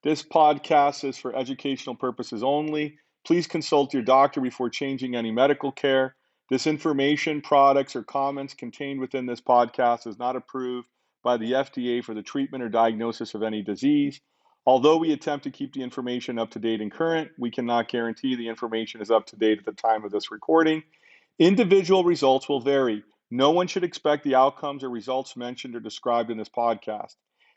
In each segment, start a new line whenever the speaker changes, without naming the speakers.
This podcast is for educational purposes only. Please consult your doctor before changing any medical care. This information, products, or comments contained within this podcast is not approved by the FDA for the treatment or diagnosis of any disease. Although we attempt to keep the information up to date and current, we cannot guarantee the information is up to date at the time of this recording. Individual results will vary. No one should expect the outcomes or results mentioned or described in this podcast.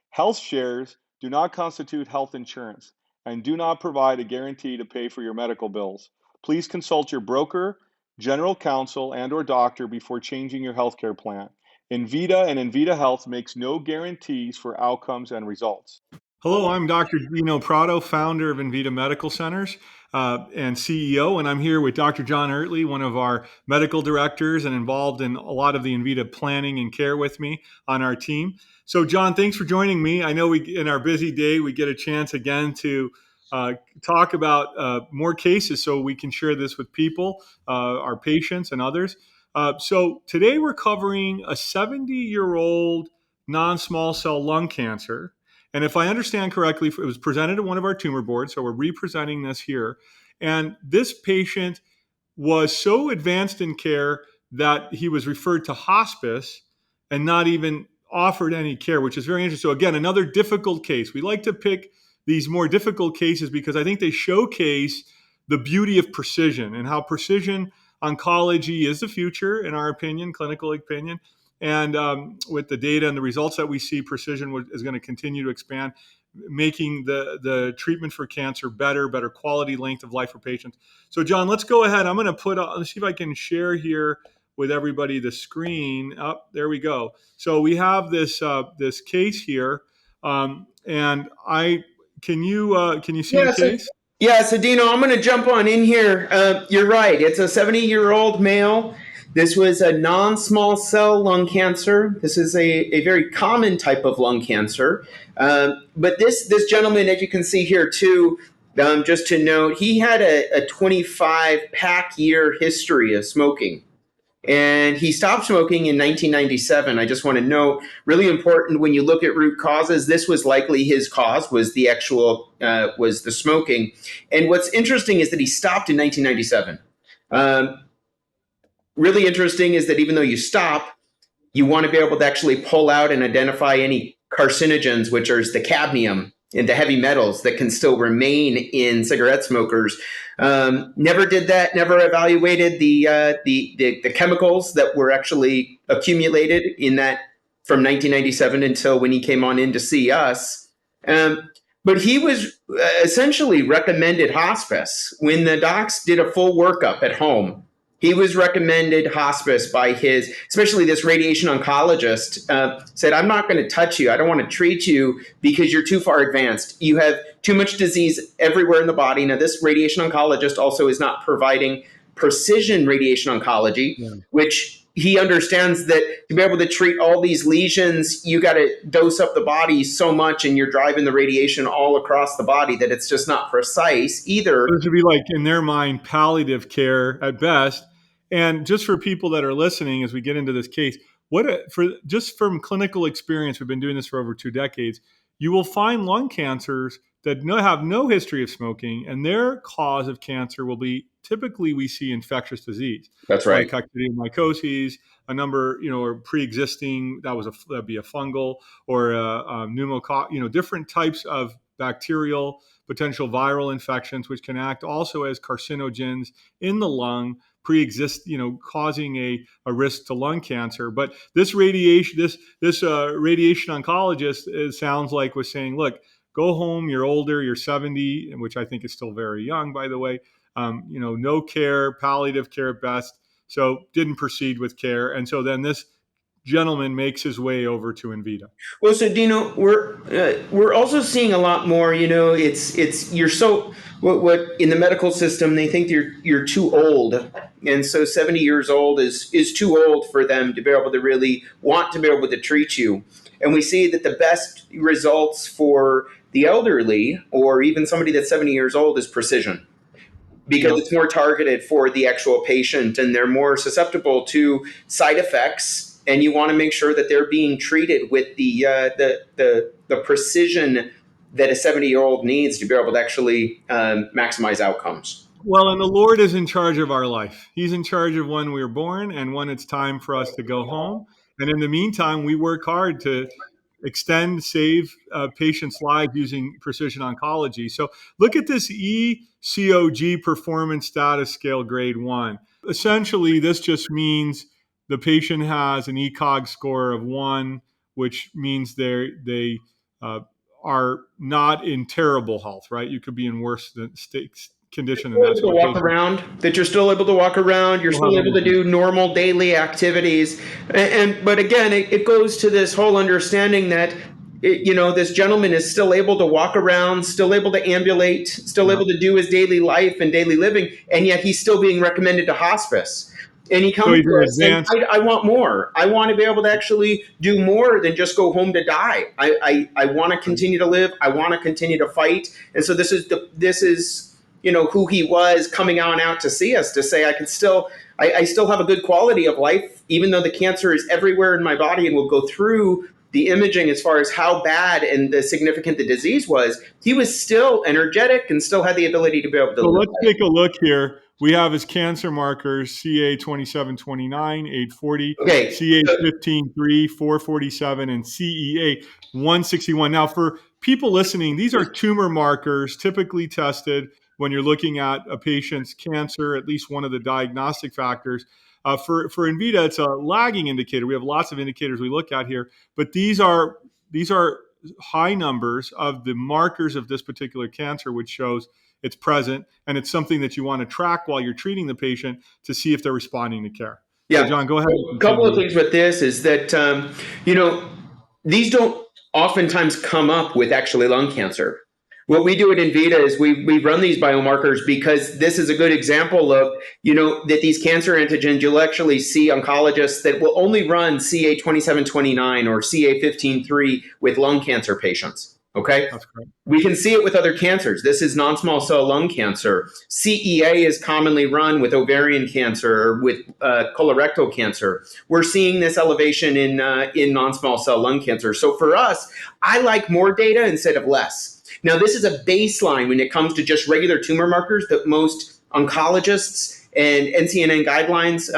Health shares do not constitute health insurance and do not provide a guarantee to pay for your medical bills. Please consult your broker, general counsel, and/or doctor before changing your healthcare plan. Envita and Envita Health makes no guarantees for outcomes and results. Hello, I'm Dr. Prato, founder of Envita Medical Centers and CEO, and I'm here with Dr. John Oertle, one of our medical directors and involved in a lot of the Envita planning and care with me on our team. So, John, thanks for joining me. I know in our busy day, we get a chance again to talk about more cases so we can share this with people, our patients and others. So today we're covering a 70-year-old non-small cell lung cancer. And if I understand correctly, it was presented at one of our tumor boards, so we're representing this here. And this patient was so advanced in care that he was referred to hospice and not even offered any care, which is very interesting. So again, another difficult case. We like to pick these more difficult cases because I think they showcase the beauty of precision and how precision oncology is the future, in our opinion, clinical opinion. And with the data and the results that we see, precision is going to continue to expand, making the treatment for cancer better quality, length of life for patients. So, John, let's go ahead. I'm going to let's see if I can share here with everybody the screen. Oh, there we go. So we have this case here, and can you see the case?
So Dino, I'm going to jump on in here. You're right. It's a 70-year-old male. This was a non-small cell lung cancer. This is a very common type of lung cancer. But this gentleman, as you can see here too, just to note, he had a 25 pack year history of smoking. And he stopped smoking in 1997. I just want to note, really important when you look at root causes, this was likely his cause, was the smoking. And what's interesting is that he stopped in 1997. Really interesting is that even though you stop, you want to be able to actually pull out and identify any carcinogens, which are the cadmium and the heavy metals that can still remain in cigarette smokers. Never did that. Never evaluated the chemicals that were actually accumulated in that from 1997 until when he came on in to see us. But he was essentially recommended hospice when the docs did a full workup at home. He was recommended hospice by especially this radiation oncologist, said, I'm not going to touch you. I don't want to treat you because you're too far advanced. You have too much disease everywhere in the body. Now, this radiation oncologist also is not providing precision radiation oncology, which he understands that to be able to treat all these lesions, you got to dose up the body so much and you're driving the radiation all across the body that it's just not precise either.
It would be like, in their mind, palliative care at best. And just for people that are listening, as we get into this case, just from clinical experience, we've been doing this for over 2 decades, you will find lung cancers that have no history of smoking, and their cause of cancer will be typically we see infectious disease.
That's right.
Like mycoses, a number, or pre-existing, that'd be a fungal or a pneumococcal, different types of bacterial, potential viral infections, which can act also as carcinogens in the lung, causing a risk to lung cancer. But this radiation oncologist, sounds like, was saying, look, go home, you're older, you're 70, which I think is still very young, by the way. No care, palliative care at best. So didn't proceed with care. And so then this gentleman makes his way over to Envita.
Well, so Dino, we're also seeing a lot more. You're so what in the medical system they think you're too old, and so 70 years old is too old for them to be able to really want to be able to treat you. And we see that the best results for the elderly or even somebody that's 70 years old is precision, because it's more targeted for the actual patient and they're more susceptible to side effects. And you want to make sure that they're being treated with the precision that a 70-year-old needs to be able to actually maximize outcomes.
Well, and the Lord is in charge of our life. He's in charge of when we were born and when it's time for us to go home. And in the meantime, we work hard to extend, save patients' lives using precision oncology. So look at this ECOG performance status scale grade 1. Essentially, this just means the patient has an ECOG score of 1, which means they are not in terrible health, right? You could be in worse condition than that.
So walk around, that you're still able to walk around, you're still able to do normal daily activities. But again, it goes to this whole understanding that this gentleman is still able to walk around, still able to ambulate, still able to do his daily life and daily living, and yet he's still being recommended to hospice. And he comes to us saying, I want more. I want to be able to actually do more than just go home to die. I want to continue to live. I want to continue to fight. And so this is who he was coming on out to see us, to say I still have a good quality of life, even though the cancer is everywhere in my body, and we'll go through the imaging as far as how bad and the significant the disease was. He was still energetic and still had the ability to be able to live.
Let's take a look here. We have his cancer markers: CA 2729, 840, CA 153, 447, and CEA 161. Now, for people listening, these are tumor markers typically tested when you're looking at a patient's cancer, at least one of the diagnostic factors. For Envita, it's a lagging indicator. We have lots of indicators we look at here, but these are high numbers of the markers of this particular cancer, which shows it's present, and it's something that you want to track while you're treating the patient to see if they're responding to care.
Yeah,
so John, go ahead.
A couple of things with this is that these don't oftentimes come up with actually lung cancer. What we do at Envita is we run these biomarkers because this is a good example of, that these cancer antigens, you'll actually see oncologists that will only run CA 2729 or CA 153 with lung cancer patients. Okay.
That's correct.
We can see it with other cancers. This is non-small cell lung cancer. CEA is commonly run with ovarian cancer or with colorectal cancer. We're seeing this elevation in non-small cell lung cancer. So for us, I like more data instead of less. Now, this is a baseline when it comes to just regular tumor markers that most oncologists and NCCN guidelines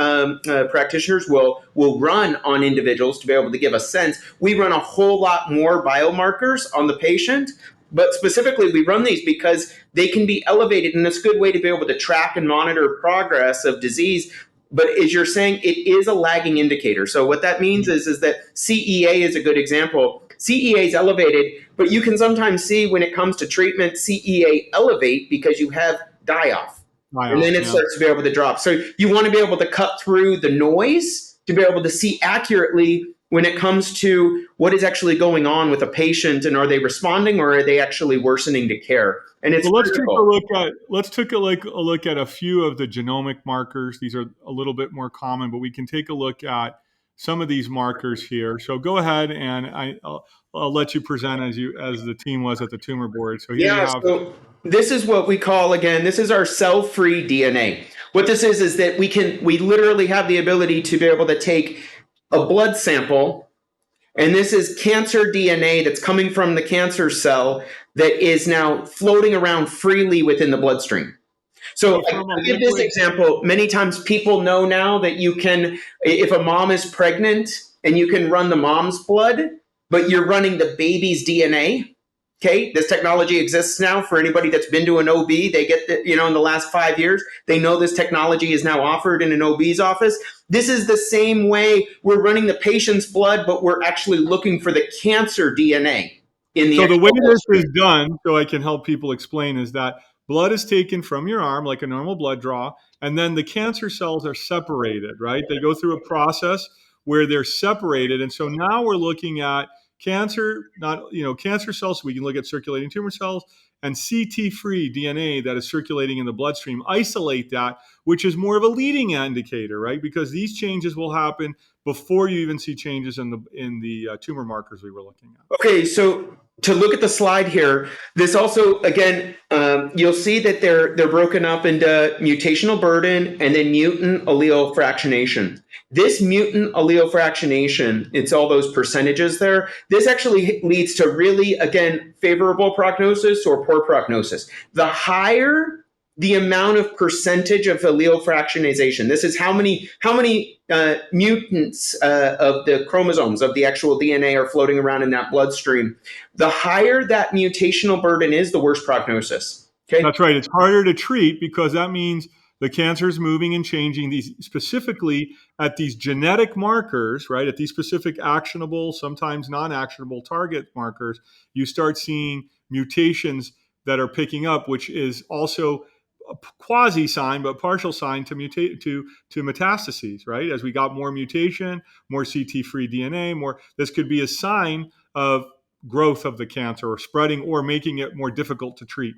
practitioners will run on individuals to be able to give a sense. We run a whole lot more biomarkers on the patient, but specifically we run these because they can be elevated, and it's a good way to be able to track and monitor progress of disease. But as you're saying, it is a lagging indicator. So what that means is that CEA is a good example. CEA is elevated, but you can sometimes see when it comes to treatment, CEA elevate because you have die-off. And then it starts to be able to drop. So you want to be able to cut through the noise to be able to see accurately when it comes to what is actually going on with a patient, and are they responding or are they actually worsening to care? And it's
let's take a look at a few of the genomic markers. These are a little bit more common, but we can take a look at some of these markers here. So go ahead, and I'll let you present as the team was at the tumor board. So here you have.
So this is what we call, again, this is our cell-free DNA. What this is that we literally have the ability to be able to take a blood sample, and this is cancer DNA that's coming from the cancer cell that is now floating around freely within the bloodstream. So I give this example. Many times people know now that you can, if a mom is pregnant and you can run the mom's blood, but you're running the baby's DNA. Okay, this technology exists now for anybody that's been to an OB. They get in the last 5 years, they know this technology is now offered in an OB's office. This is the same way we're running the patient's blood, but we're actually looking for the cancer DNA in the.
So the way this is done, so I can help people explain, is that blood is taken from your arm like a normal blood draw, and then the cancer cells are separated, right? They go through a process where they're separated, and so now we're looking at cancer cells, so we can look at circulating tumor cells, and CT-free DNA that is circulating in the bloodstream. Isolate that, which is more of a leading indicator, right? Because these changes will happen before you even see changes in the tumor markers we were looking at.
Okay, so to look at the slide here, this also, again, you'll see that they're broken up into mutational burden and then mutant allele fractionation. This mutant allele fractionation, it's all those percentages there. This actually leads to really, again, favorable prognosis or poor prognosis. The higher the amount of percentage of allele fractionation. This is how many mutants of the chromosomes of the actual DNA are floating around in that bloodstream. The higher that mutational burden is, the worse prognosis. Okay,
That's right. It's harder to treat because that means the cancer is moving and changing these specifically at these genetic markers, right? At these specific actionable, sometimes non-actionable target markers, you start seeing mutations that are picking up, which is also a quasi sign, but partial sign to mutate to metastases, right? As we got more mutation, more CT-free DNA, more. This could be a sign of growth of the cancer or spreading or making it more difficult to treat.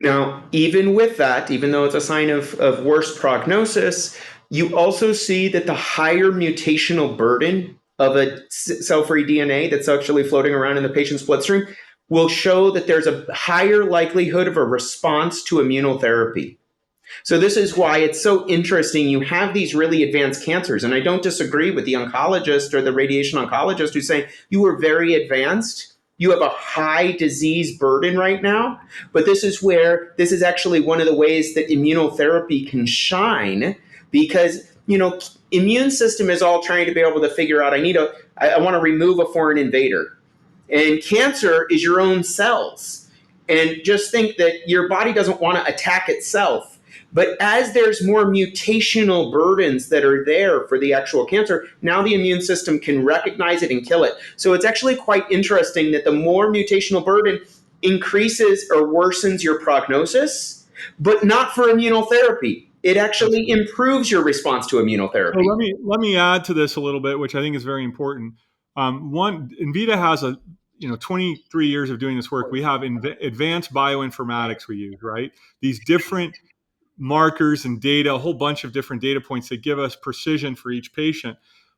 now, even with that, even though it's a sign of worse prognosis, you also see that the higher mutational burden of a cell-free DNA that's actually floating around in the patient's bloodstream will show that there's a higher likelihood of a response to immunotherapy. So this is why it's so interesting. You have these really advanced cancers, and I don't disagree with the oncologist or the radiation oncologist who's saying you are very advanced. You have a high disease burden right now, but this is actually one of the ways that immunotherapy can shine, because immune system is all trying to be able to figure out, I want to remove a foreign invader, and cancer is your own cells, and just think that your body doesn't want to attack itself. But as there's more mutational burdens that are there for the actual cancer, now the immune system can recognize it and kill it. So it's actually quite interesting that the more mutational burden increases or worsens your prognosis, but not for immunotherapy. It actually improves your response to immunotherapy.
So let me add to this a little bit, which I think is very important. One, Envita has 23 years of doing this work. We have advanced bioinformatics we use, right? These different markers and data, a whole bunch of different data points that give us precision for each patient.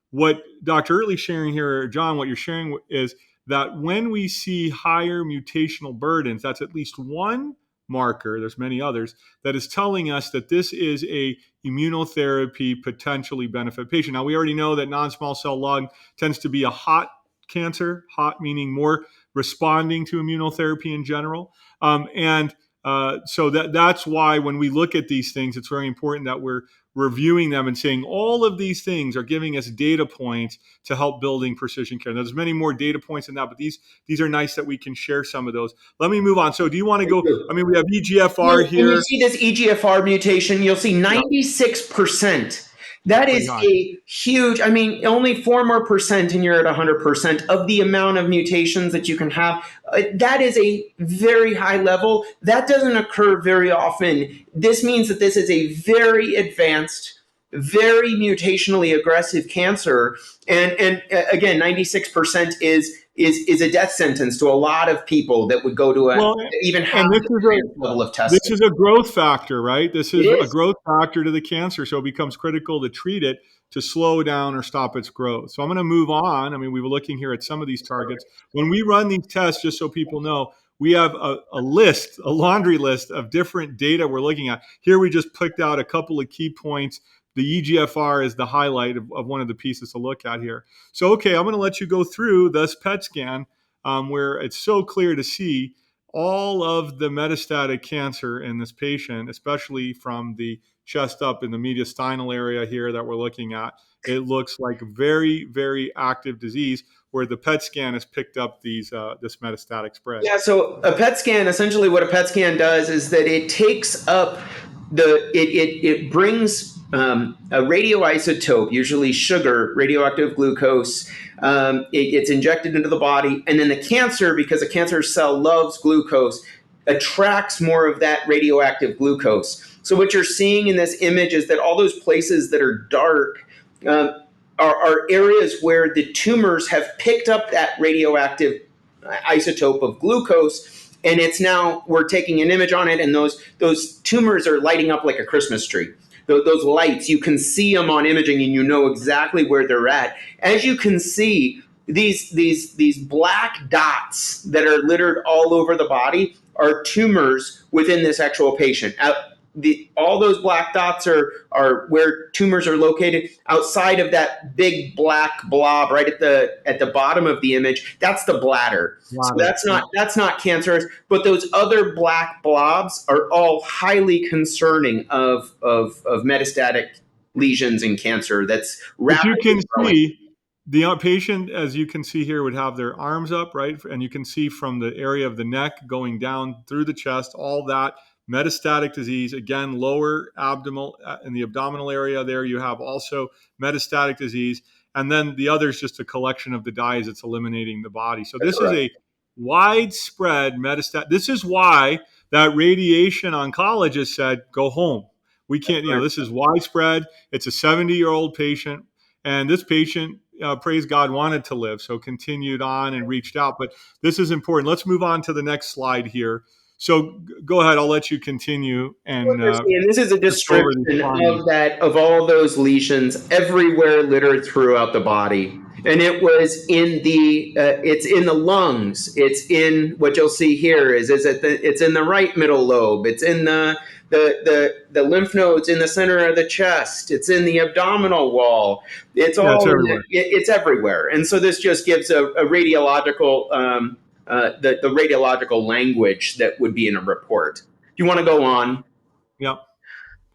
What Dr. Oertle sharing here, or John, what you're sharing is that when we see higher mutational burdens, that's at least one marker, there's many others, that is telling us that this is a immunotherapy potentially benefit patient. Now, we already know that non-small cell lung tends to be a hot cancer, hot meaning more responding to immunotherapy in general. So that's why when we look at these things, it's very important that we're reviewing them and saying all of these things are giving us data points to help building precision care. Now, there's many more data points than that, but these are nice that we can share some of those. Let me move on. So do you want to go? I mean, we have EGFR here.
When you see this EGFR mutation, you'll see 96%. That is a huge, only 4 more percent and you're at 100% of the amount of mutations that you can have. That is a very high level. That doesn't occur very often. This means that this is a very advanced, very mutationally aggressive cancer. And again, 96% is a death sentence to a lot of people that would go to even have this level of testing.
This is a growth factor, right? This is a growth factor to the cancer, so it becomes critical to treat it to slow down or stop its growth. So I'm going to move on. I mean, we were looking here at some of these targets. When we run these tests, just so people know, we have a laundry list of different data we're looking at. Here we just picked out a couple of key points. The EGFR is the highlight of one of the pieces to look at here. So, okay, I'm going to let you go through this PET scan where it's so clear to see all of the metastatic cancer in this patient, especially from the chest up in the mediastinal area here that we're looking at. It looks like very, very active disease where the PET scan has picked up this metastatic spread.
Yeah, so a PET scan, essentially what a PET scan does is that it takes up it brings a radioisotope, usually sugar, radioactive glucose. It's injected into the body, and then the cancer, because a cancer cell loves glucose, attracts more of that radioactive glucose. So what you're seeing in this image is that all those places that are dark are areas where the tumors have picked up that radioactive isotope of glucose. And it's now, we're taking an image on it, and those tumors are lighting up like a Christmas tree. Those lights, you can see them on imaging, and you know exactly where they're at. As you can see, these black dots that are littered all over the body are tumors within this actual patient. All those black dots are where tumors are located outside of that big black blob right at the bottom of the image. That's the bladder. So
Bladder.
that's not cancerous, but those other black blobs are all highly concerning of metastatic lesions in cancer. That's
But you
rapidly
can
growing.
see the patient, as you can see here, would have their arms up, right? And you can see from the area of the neck going down through the chest, all that metastatic disease. Again, lower abdominal, in the abdominal area there, you have also metastatic disease. And then the other is just a collection of the dyes that's eliminating the body. So this is
Correct.
a widespread metastatic. This is why that radiation oncologist said, go home. We can't, this is widespread. It's a 70-year-old patient. And this patient, praise God, wanted to live, so continued on and reached out. But this is important. Let's move on to the next slide here. So go ahead. I'll let you continue. And
And this is a
just go over these
description
findings.
of all those lesions everywhere littered throughout the body. And it was in it's in the lungs. It's in what you'll see here it's in the right middle lobe. It's in the lymph nodes in the center of the chest. It's in the abdominal wall. It's
Yeah, it's
all
everywhere.
it's everywhere. And so this just gives a radiological the radiological language that would be in a report. Do you want to go on?
Yep.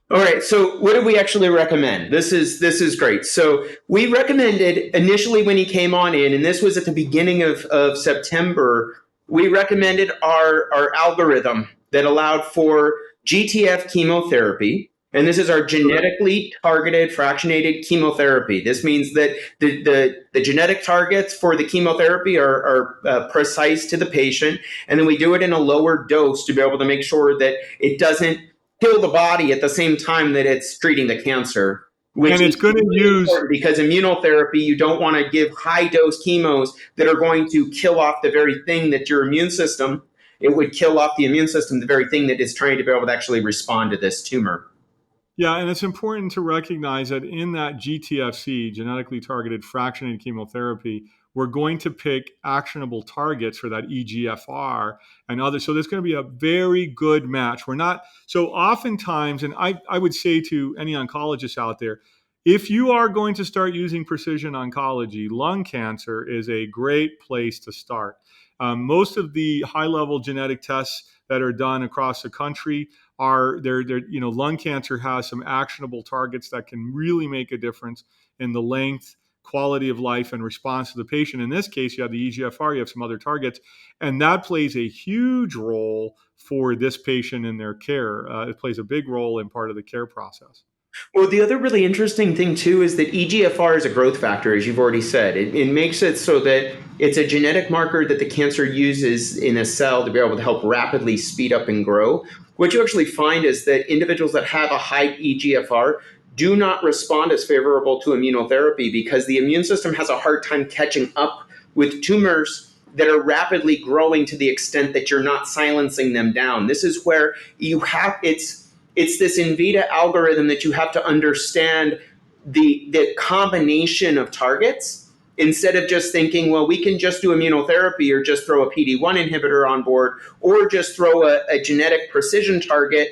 All right. So what did we actually recommend? This is great. So we recommended initially when he came on in, and this was at the beginning of September, we recommended our algorithm that allowed for GTF chemotherapy. And this is our genetically targeted fractionated chemotherapy. This means that the genetic targets for the chemotherapy are precise to the patient. And then we do it in a lower dose to be able to make sure that it doesn't kill the body at the same time that it's treating the cancer, which
And it's
is
going to
really
use,
important because immunotherapy, you don't want to give high dose chemos that are going to kill off the very thing that your immune system, it would kill off the immune system, the very thing that is trying to be able to actually respond to this tumor.
yeah, and it's important to recognize that in that GTFC, genetically targeted fractionated chemotherapy, we're going to pick actionable targets for that EGFR and others. So there's going to be a very good match. We're not, so oftentimes, and I would say to any oncologists out there, if you are going to start using precision oncology, lung cancer is a great place to start. Most of the high-level genetic tests that are done across the country are lung cancer has some actionable targets that can really make a difference in the length, quality of life, and response to the patient. In this case, you have the EGFR, you have some other targets, and that plays a huge role for this patient in their care. It plays a big role in part of the care process.
Well, the other really interesting thing too is that EGFR is a growth factor, as you've already said. It makes it so that it's a genetic marker that the cancer uses in a cell to be able to help rapidly speed up and grow. What you actually find is that individuals that have a high EGFR do not respond as favorable to immunotherapy because the immune system has a hard time catching up with tumors that are rapidly growing to the extent that you're not silencing them down. This is where it's this Envita algorithm that you have to understand the combination of targets instead of just thinking, well, we can just do immunotherapy or just throw a PD-1 inhibitor on board or just throw a genetic precision target.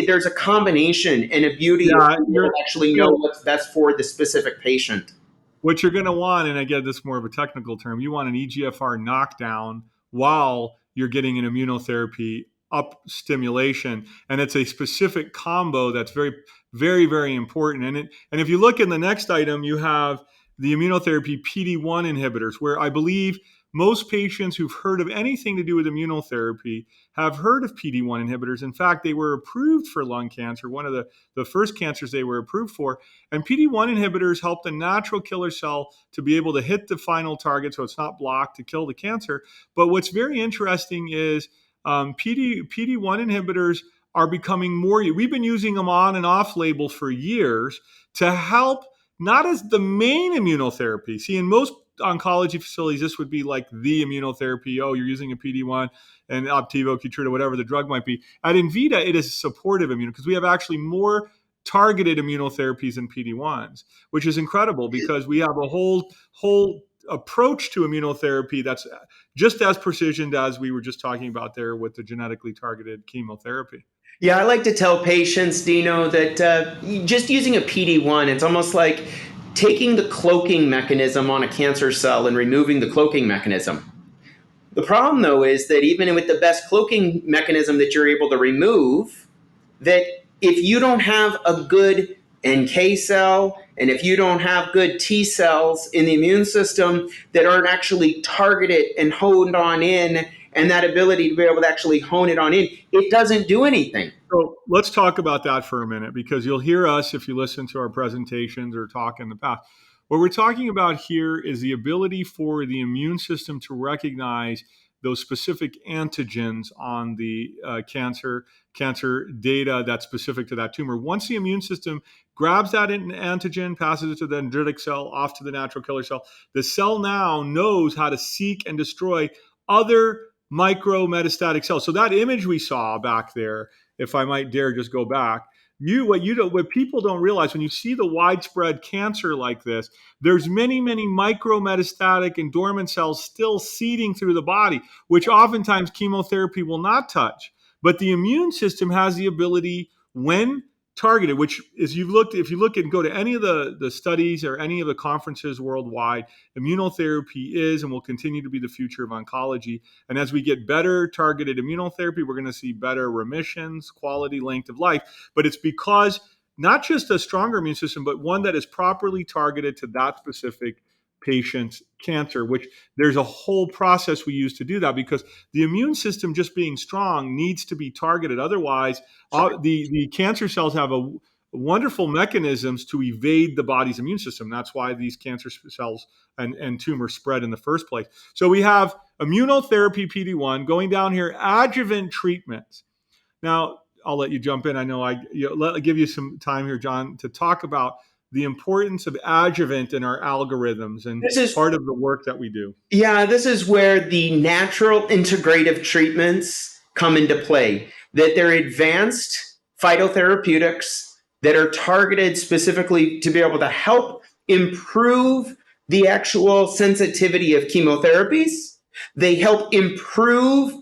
There's a combination and a beauty of actually know what's best for the specific patient.
What you're going to want, and again, this is more of a technical term, you want an EGFR knockdown while you're getting an immunotherapy up stimulation. And it's a specific combo that's very, very, very important. And if you look in the next item, you have the immunotherapy PD-1 inhibitors, where I believe most patients who've heard of anything to do with immunotherapy have heard of PD-1 inhibitors. In fact, they were approved for lung cancer, one of the first cancers they were approved for. And PD-1 inhibitors help the natural killer cell to be able to hit the final target so it's not blocked to kill the cancer. But what's very interesting is PD-1 inhibitors are becoming more, we've been using them on and off label for years to help, not as the main immunotherapy. See, in most oncology facilities, this would be like the immunotherapy. Oh, you're using a PD-1 and Opdivo, Keytruda, whatever the drug might be. At Envita, it is supportive immune because we have actually more targeted immunotherapies than PD-1s, which is incredible because we have a whole approach to immunotherapy that's just as precisioned as we were just talking about there with the genetically targeted chemotherapy.
Yeah, I like to tell patients, Dino, that just using a PD-1, it's almost like taking the cloaking mechanism on a cancer cell and removing the cloaking mechanism. The problem, though, is that even with the best cloaking mechanism that you're able to remove, that if you don't have a good NK cell and if you don't have good T cells in the immune system that aren't actually targeted and honed on in, and that ability to be able to actually hone it on in, it doesn't do anything.
So let's talk about that for a minute, because you'll hear us if you listen to our presentations or talk in the past. What we're talking about here is the ability for the immune system to recognize those specific antigens on the cancer data that's specific to that tumor. Once the immune system grabs that antigen, passes it to the dendritic cell, off to the natural killer cell, the cell now knows how to seek and destroy other micrometastatic cells. So that image we saw back there, if I might dare just go back, what people don't realize, when you see the widespread cancer like this, there's many micrometastatic and dormant cells still seeding through the body, which oftentimes chemotherapy will not touch. But the immune system has the ability, when targeted, which is if you look and go to any of the studies or any of the conferences worldwide, immunotherapy is and will continue to be the future of oncology. And as we get better targeted immunotherapy, we're going to see better remissions, quality, length of life. But it's because not just a stronger immune system, but one that is properly targeted to that specific patient's cancer, which there's a whole process we use to do that, because the immune system just being strong needs to be targeted. Otherwise, the cancer cells have wonderful mechanisms to evade the body's immune system. That's why these cancer cells and tumors spread in the first place. So we have immunotherapy, PD-1, going down here, adjuvant treatments. Now, I'll let you jump in. I know I'll give you some time here, John, to talk about the importance of adjuvant in our algorithms, and this is part of the work that we do.
Yeah, this is where the natural integrative treatments come into play, that they're advanced phytotherapeutics that are targeted specifically to be able to help improve the actual sensitivity of chemotherapies. They help improve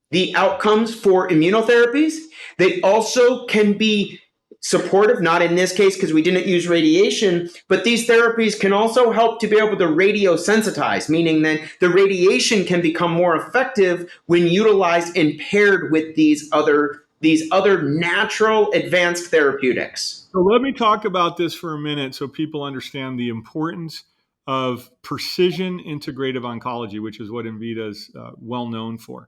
the outcomes for immunotherapies. They also can be supportive, not in this case because we didn't use radiation, but these therapies can also help to be able to radiosensitize, meaning that the radiation can become more effective when utilized and paired with these other natural advanced therapeutics.
So let me talk about this for a minute so people understand the importance of precision integrative oncology, which is what Envita is well known for.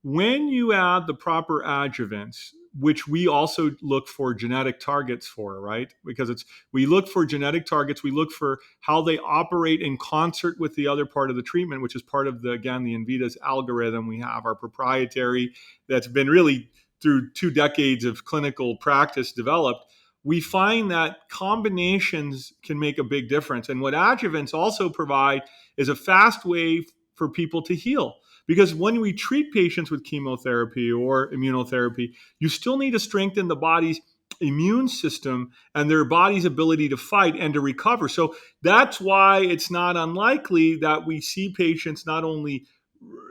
When you add the proper adjuvants, which we also look for genetic targets for, right? Because we look for genetic targets, we look for how they operate in concert with the other part of the treatment, which is part of the Envita's algorithm. We have our proprietary that's been really through 2 decades of clinical practice developed. We find that combinations can make a big difference. And what adjuvants also provide is a fast way for people to heal. Because when we treat patients with chemotherapy or immunotherapy, you still need to strengthen the body's immune system and their body's ability to fight and to recover. So that's why it's not unlikely that we see patients not only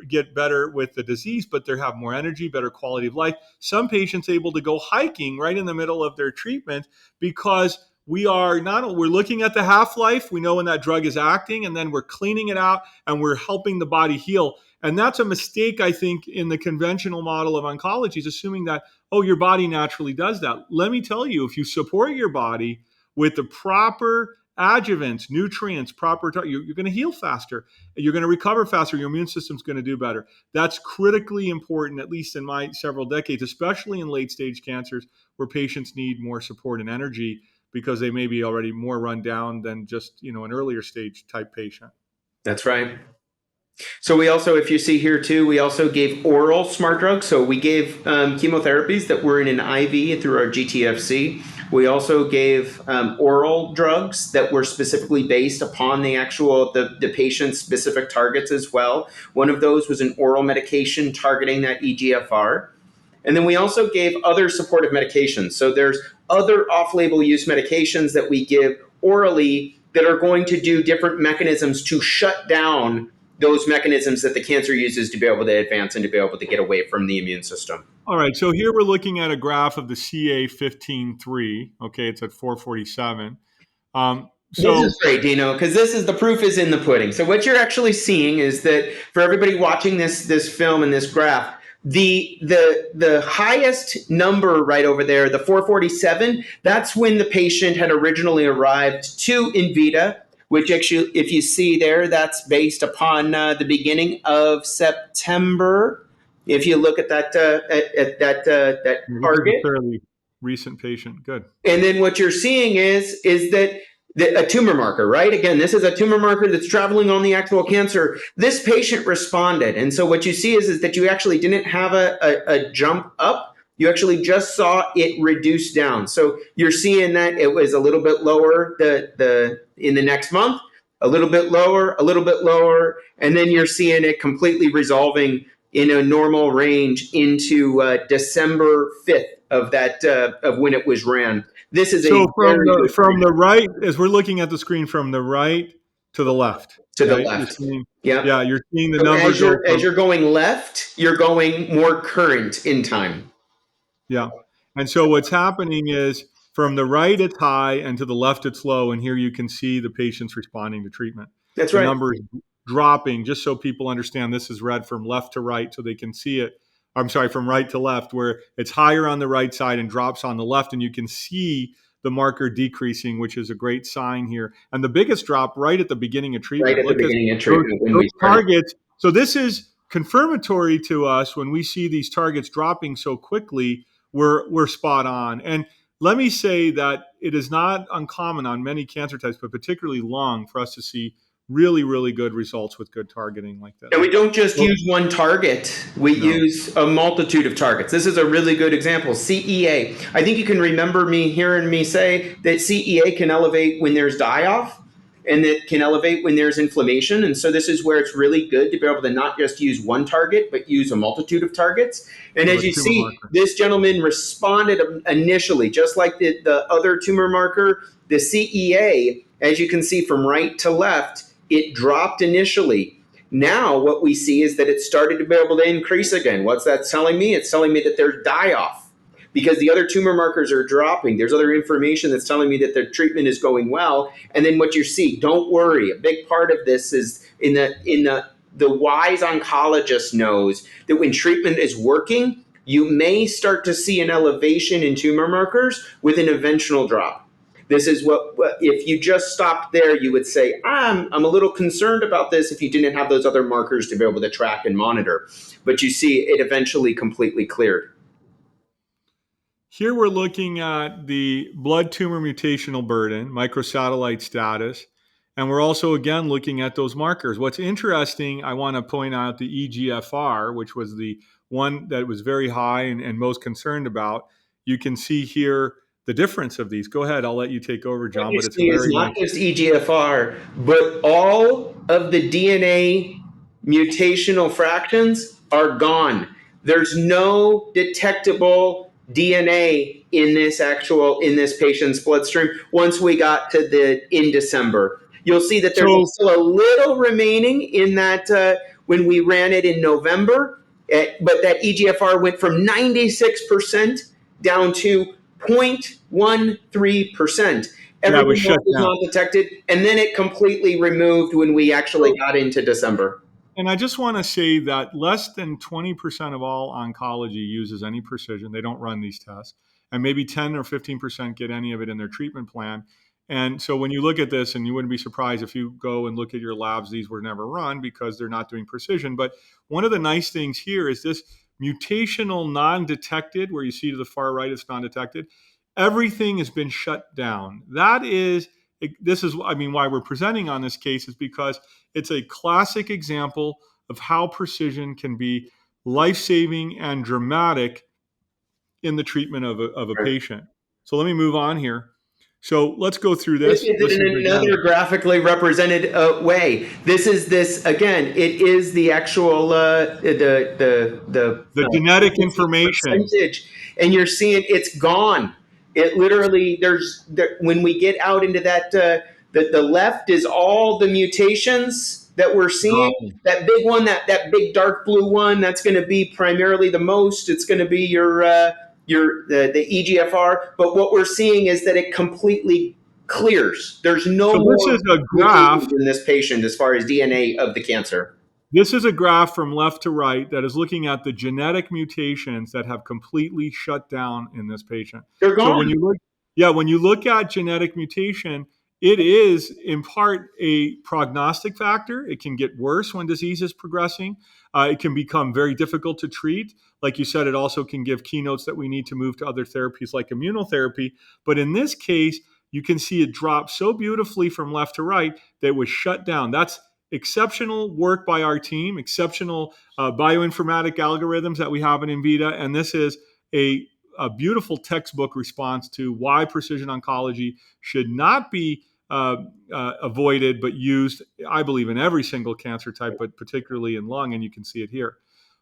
get better with the disease, but they have more energy, better quality of life. Some patients able to go hiking right in the middle of their treatment because we're looking at the half-life, we know when that drug is acting, and then we're cleaning it out and we're helping the body heal. And that's a mistake, I think, in the conventional model of oncology, is assuming that, your body naturally does that. Let me tell you, if you support your body with the proper adjuvants, nutrients, you're going to heal faster. You're going to recover faster. Your immune system's going to do better. That's critically important, at least in my several decades, especially in late-stage cancers where patients need more support and energy because they may be already more run down than just, an earlier stage type patient.
That's right. So we also, if you see here too, we also gave oral smart drugs. So we gave chemotherapies that were in an IV through our GTFC. We also gave oral drugs that were specifically based upon the patient's specific targets as well. One of those was an oral medication targeting that EGFR. And then we also gave other supportive medications. So there's other off-label use medications that we give orally that are going to do different mechanisms to shut down those mechanisms that the cancer uses to be able to advance and to be able to get away from the immune system.
All right, so here we're looking at a graph of the CA15-3. Okay, it's at 447.
This is great, Dino, because this is the proof is in the pudding. So what you're actually seeing is that for everybody watching this film and this graph, the highest number right over there, the 447, that's when the patient had originally arrived to Envita, which actually, if you see there, that's based upon the beginning of September. If you look at that target,
fairly recent patient, good.
And then what you're seeing is that a tumor marker, right? Again, this is a tumor marker that's traveling on the actual cancer. This patient responded. And so what you see is that you actually didn't have a jump up. You actually just saw it reduce down. So you're seeing that it was a little bit lower in the next month, a little bit lower, and then you're seeing it completely resolving in a normal range into December 5th of when it was ran. This is
so from the right, as we're looking at the screen, from the right to the left.
To the left.
Yeah, you're seeing the numbers.
As you're going left, you're going more current in time.
Yeah. And so what's happening is from the right, it's high, and to the left, it's low. And here you can see the patients responding to treatment.
That's right.
The numbers dropping, just so people understand this is read from left to right so they can see it. I'm sorry, from right to left, where it's higher on the right side and drops on the left. And you can see the marker decreasing, which is a great sign here. And the biggest drop right at the beginning of treatment.
Right at the beginning of treatment.
Those targets. So this is confirmatory to us when we see these targets dropping so quickly, we're spot on. And let me say that it is not uncommon on many cancer types, but particularly lung, for us to see really, really good results with good targeting like this.
And we don't just use one target. We use a multitude of targets. This is a really good example. CEA. I think you can remember hearing me say that CEA can elevate when there's die-off, and it can elevate when there's inflammation. And so this is where it's really good to be able to not just use one target, but use a multitude of targets. And as you see, this gentleman responded initially, just like the other tumor marker, the CEA, as you can see from right to left, it dropped initially. Now what we see is that it started to be able to increase again. What's that telling me? It's telling me that there's die-off because the other tumor markers are dropping. There's other information that's telling me that the treatment is going well. And then what you see, don't worry. A big part of this is in the wise oncologist knows that when treatment is working, you may start to see an elevation in tumor markers with an eventual drop. This is what, if you just stopped there, you would say, I'm a little concerned about this if you didn't have those other markers to be able to track and monitor. But you see it eventually completely cleared.
Here we're looking at the blood tumor mutational burden, microsatellite status, and we're also, again, looking at those markers. What's interesting, I want to point out the EGFR, which was the one that was very high and most concerned about. You can see here the difference of these. Go ahead, I'll let you take over, John.
But it's not just EGFR, but all of the DNA mutational fractions are gone. There's no detectable DNA in this patient's bloodstream once we got to in December. You'll see that there's still a little remaining in that when we ran it in November, but that EGFR went from 96% down to 0.13%. Everything else was not detected, and then it completely removed when we actually got into December.
And I just want to say that less than 20% of all oncology uses any precision. They don't run these tests. And maybe 10 or 15% get any of it in their treatment plan. And so when you look at this, and you wouldn't be surprised if you go and look at your labs, these were never run because they're not doing precision. But one of the nice things here is this mutational non-detected, where you see to the far right it's non-detected. Everything has been shut down. Why we're presenting on this case is because it's a classic example of how precision can be life-saving and dramatic in the treatment of a patient. So let me move on here. So let's go through this.
This is in another graphically represented way. This again. It is the actual the
genetic information
percentage, and you're seeing it's gone. It literally when we get out into that The left is all the mutations that we're seeing. That big one, that big dark blue one, that's going to be primarily the most. It's going to be the EGFR. But what we're seeing is that it completely clears. There's no
So this
more
is a graph
mutations in this patient as far as DNA of the cancer.
This is a graph from left to right that is looking at the genetic mutations that have completely shut down in this patient.
They're gone.
So when you look at genetic mutation, it is in part a prognostic factor. It can get worse when disease is progressing. It can become very difficult to treat. Like you said, it also can give keynotes that we need to move to other therapies like immunotherapy. But in this case, you can see it drop so beautifully from left to right that it was shut down. That's exceptional work by our team, exceptional bioinformatic algorithms that we have in Envita. And this is a beautiful textbook response to why precision oncology should not be avoided, but used, I believe, in every single cancer type, but particularly in lung. And you can see it here.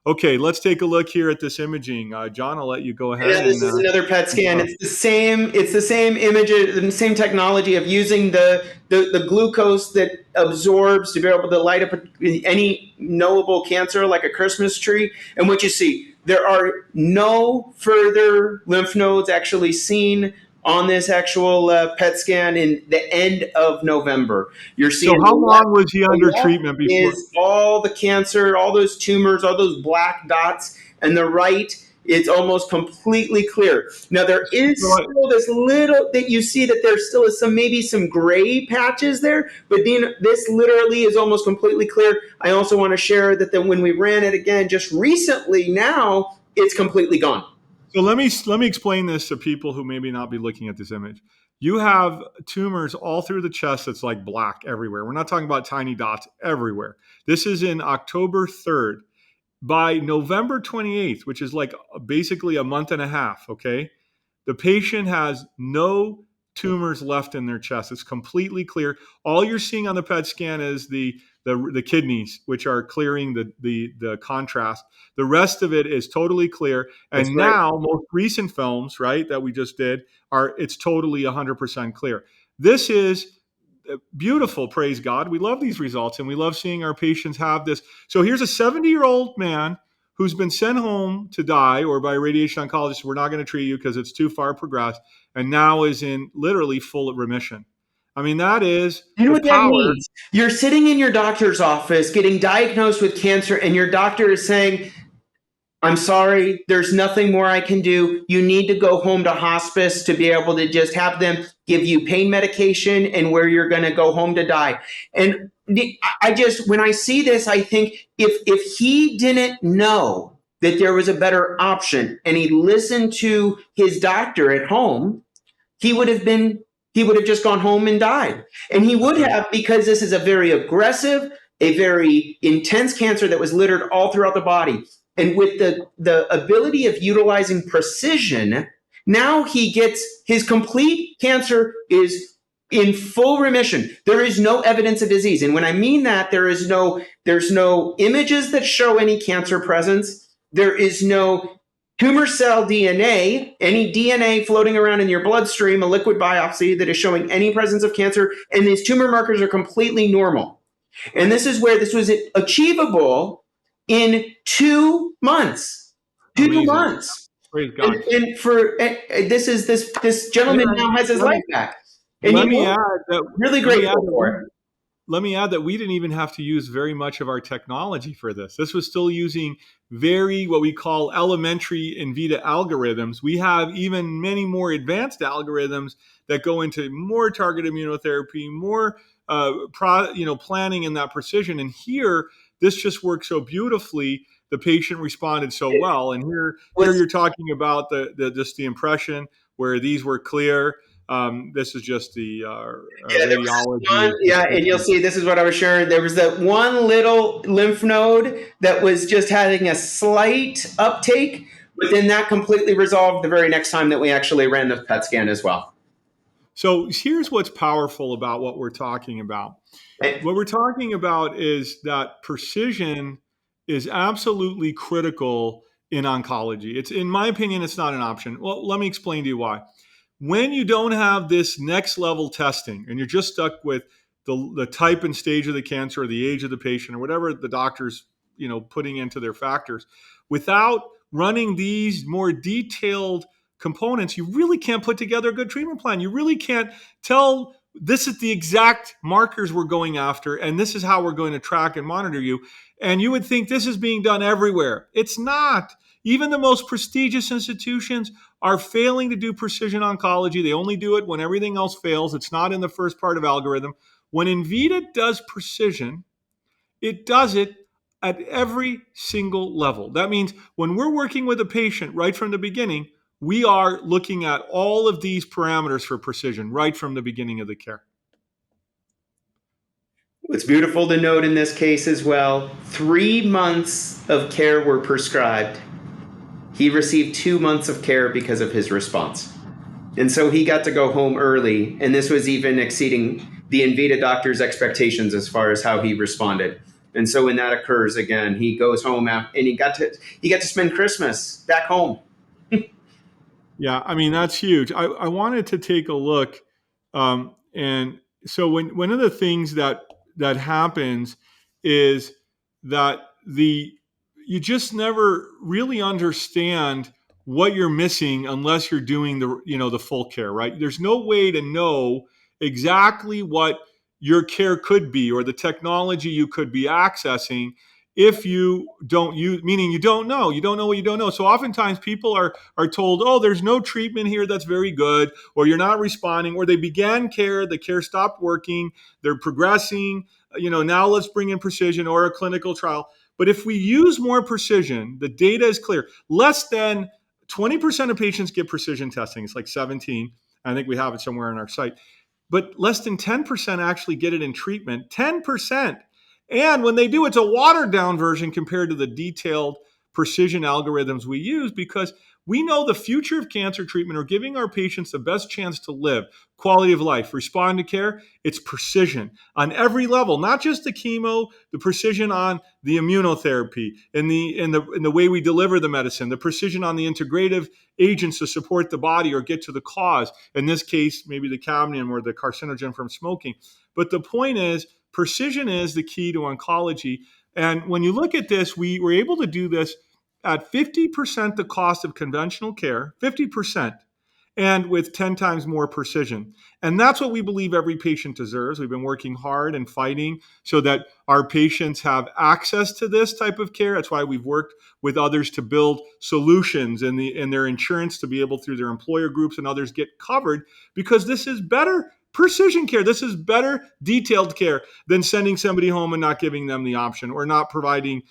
Okay, let's take a look here at this imaging. John, I'll let you go ahead.
Yeah, this is another PET scan. It's the same image, the same technology of using the glucose that absorbs to be able to light up any knowable cancer like a Christmas tree. And what you see, there are no further lymph nodes actually seen on this actual PET scan in the end of November. You're seeing.
So how long was he under treatment before?
Is all the cancer, all those tumors, all those black dots, and the right, it's almost completely clear. Now there is still this little that you see that there still is maybe some gray patches there, but then this literally is almost completely clear. I also want to share that when we ran it again just recently, now it's completely gone.
So let me explain this to people who maybe not be looking at this image. You have tumors all through the chest that's like black everywhere. We're not talking about tiny dots everywhere. This is in October 3rd. By November 28th, which is like basically a month and a half, okay, the patient has no tumors left in their chest. It's completely clear. All you're seeing on the PET scan is the kidneys, which are clearing the contrast. The rest of it is totally clear. And
That's
now, most recent films, right, that we just did, it's totally 100% clear. This is beautiful, praise God. We love these results, and we love seeing our patients have this. So here's a 70-year-old man who's been sent home to die, or by a radiation oncologist, we're not going to treat you because it's too far progressed, and now is in literally full remission. I mean, that is
you know
the
what
power.
That means? You're sitting in your doctor's office getting diagnosed with cancer, and your doctor is saying, I'm sorry, there's nothing more I can do. You need to go home to hospice to be able to just have them give you pain medication and where you're going to go home to die. And when I see this, I think if he didn't know that there was a better option and he listened to his doctor at home, he would have just gone home and died. And he would have, because this is a very aggressive, a very intense cancer that was littered all throughout the body. And with the ability of utilizing precision, now he gets his complete cancer is in full remission. There is no evidence of disease. And when I mean that, there's no images that show any cancer presence. There is no tumor cell DNA, any DNA floating around in your bloodstream, a liquid biopsy that is showing any presence of cancer. And these tumor markers are completely normal. And this is where this was achievable in 2 months.
Amazing.
2 months.
Praise God.
And for this gentleman now has his life back. And
let me add that
really grateful for it.
Let me add that we didn't even have to use very much of our technology for this. This was still using very what we call elementary Envita algorithms. We have even many more advanced algorithms that go into more targeted immunotherapy, more planning in that precision. And here, this just worked so beautifully. The patient responded so well. And here you're talking about the impression where these were clear. This is just the radiology.
And you'll see this is what I was sharing. There was that one little lymph node that was just having a slight uptake, but then that completely resolved the very next time that we actually ran the PET scan as well.
So here's what's powerful about what we're talking about. What we're talking about is that precision is absolutely critical in oncology. It's, in my opinion, it's not an option. Well, let me explain to you why. when you don't have this next level testing and you're just stuck with the type and stage of the cancer or the age of the patient or whatever the doctor's putting into their factors, without running these more detailed components, you really can't put together a good treatment plan. You really can't tell this is the exact markers we're going after and this is how we're going to track and monitor you. And you would think this is being done everywhere. It's not. Even the most prestigious institutions are failing to do precision oncology. They only do it when everything else fails. It's not in the first part of algorithm. When Envita does precision, it does it at every single level. That means when we're working with a patient right from the beginning, we are looking at all of these parameters for precision right from the beginning of the care.
What's beautiful to note in this case as well, 3 months of care were prescribed. He received 2 months of care because of his response. And so he got to go home early, and this was even exceeding the Envita doctor's expectations as far as how he responded. And so when that occurs again, he goes home and he got to spend Christmas back home.
Yeah, I mean, that's huge. I wanted to take a look. And so one of the things that happens is that you just never really understand what you're missing unless you're doing the full care, right? There's no way to know exactly what your care could be or the technology you could be accessing if you don't use, meaning you don't know what you don't know. So oftentimes people are told, oh, there's no treatment here that's very good, or you're not responding, or they began care, the care stopped working, they're progressing, now let's bring in precision or a clinical trial. But if we use more precision, the data is clear. Less than 20% of patients get precision testing. It's like 17. I think we have it somewhere on our site. But less than 10% actually get it in treatment. 10%. And when they do, it's a watered down version compared to the detailed precision algorithms we use, because we know the future of cancer treatment or giving our patients the best chance to live, quality of life, respond to care. It's precision on every level, not just the chemo, the precision on the immunotherapy, in the way we deliver the medicine, the precision on the integrative agents to support the body or get to the cause. In this case, maybe the cadmium or the carcinogen from smoking. But the point is, precision is the key to oncology. And when you look at this, we were able to do this at 50% the cost of conventional care, 50%, and with 10 times more precision. And that's what we believe every patient deserves. We've been working hard and fighting so that our patients have access to this type of care. That's why we've worked with others to build solutions in their insurance to be able, through their employer groups and others, get covered, because this is better precision care. This is better detailed care than sending somebody home and not giving them the option or not providing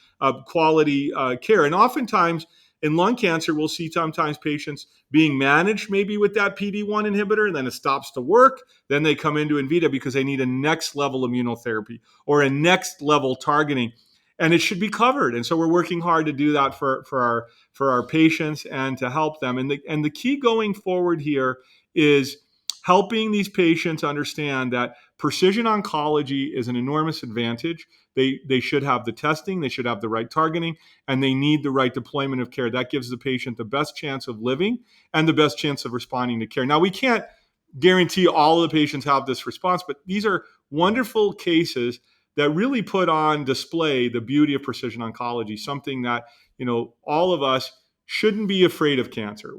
quality care. And oftentimes in lung cancer, we'll see sometimes patients being managed maybe with that PD-1 inhibitor, and then it stops to work. Then they come into Envita because they need a next level immunotherapy or a next level targeting, and it should be covered. And so we're working hard to do that for our patients and to help them. And the key going forward here is helping these patients understand that precision oncology is an enormous advantage. They should have the testing, they should have the right targeting, and they need the right deployment of care. That gives the patient the best chance of living and the best chance of responding to care. Now, we can't guarantee all of the patients have this response, but these are wonderful cases that really put on display the beauty of precision oncology, something that, all of us shouldn't be afraid of cancer.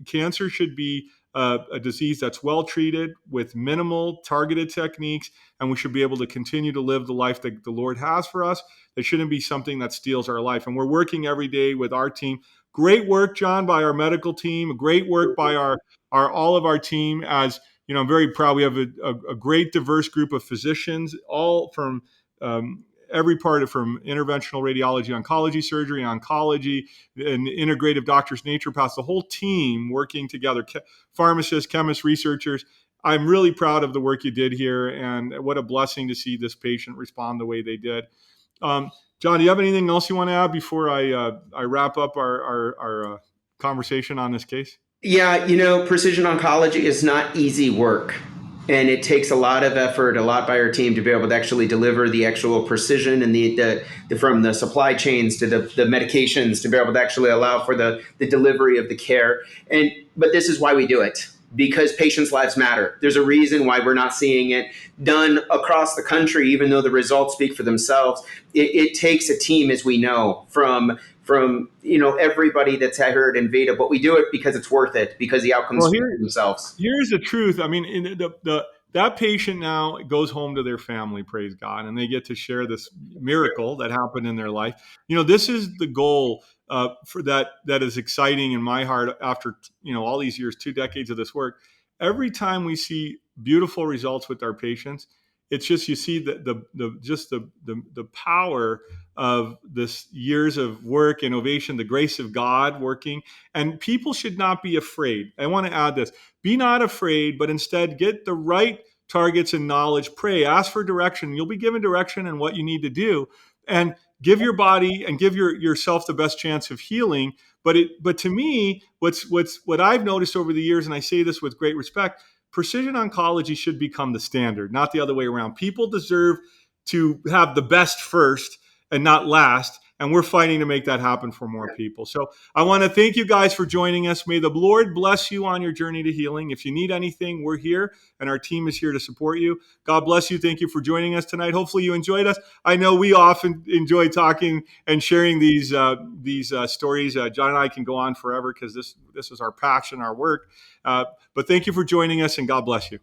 Cancer should be a disease that's well treated with minimal targeted techniques, and we should be able to continue to live the life that the Lord has for us. It shouldn't be something that steals our life. And we're working every day with our team. Great work, John, by our medical team. Great work by all of our team. As I'm very proud. We have a great diverse group of physicians, all from every part from interventional radiology, oncology, surgery, oncology, and integrative doctors, naturopaths, the whole team working together, pharmacists, chemists, researchers. I'm really proud of the work you did here, and what a blessing to see this patient respond the way they did. John, do you have anything else you want to add before I wrap up our conversation on this case?
Yeah, precision oncology is not easy work. And it takes a lot of effort, a lot by our team to be able to actually deliver the actual precision and the from the supply chains to the medications to be able to actually allow for the delivery of the care. But this is why we do it. because patients' lives matter. There's a reason why we're not seeing it done across the country, even though the results speak for themselves. It takes a team, as we know, from everybody that's here at Envita, but we do it because it's worth it, because the outcomes speak for themselves.
Here's the truth. I mean, that patient now goes home to their family, praise God, and they get to share this miracle that happened in their life. This is the goal for that is exciting in my heart after all these years, 2 decades of this work. Every time we see beautiful results with our patients, it's just, you see the power of this years of work, innovation, the grace of God working, and people should not be afraid. I want to add this: be not afraid, but instead get the right targets and knowledge. Pray, ask for direction. You'll be given direction and what you need to do, and give your body and give yourself the best chance of healing. But to me, what I've noticed over the years, and I say this with great respect, precision oncology should become the standard, not the other way around. People deserve to have the best first and not last. And we're fighting to make that happen for more people. So I want to thank you guys for joining us. May the Lord bless you on your journey to healing. If you need anything, we're here, and our team is here to support you. God bless you. Thank you for joining us tonight. Hopefully you enjoyed us. I know we often enjoy talking and sharing these stories. John and I can go on forever because this is our passion, our work. But thank you for joining us, and God bless you.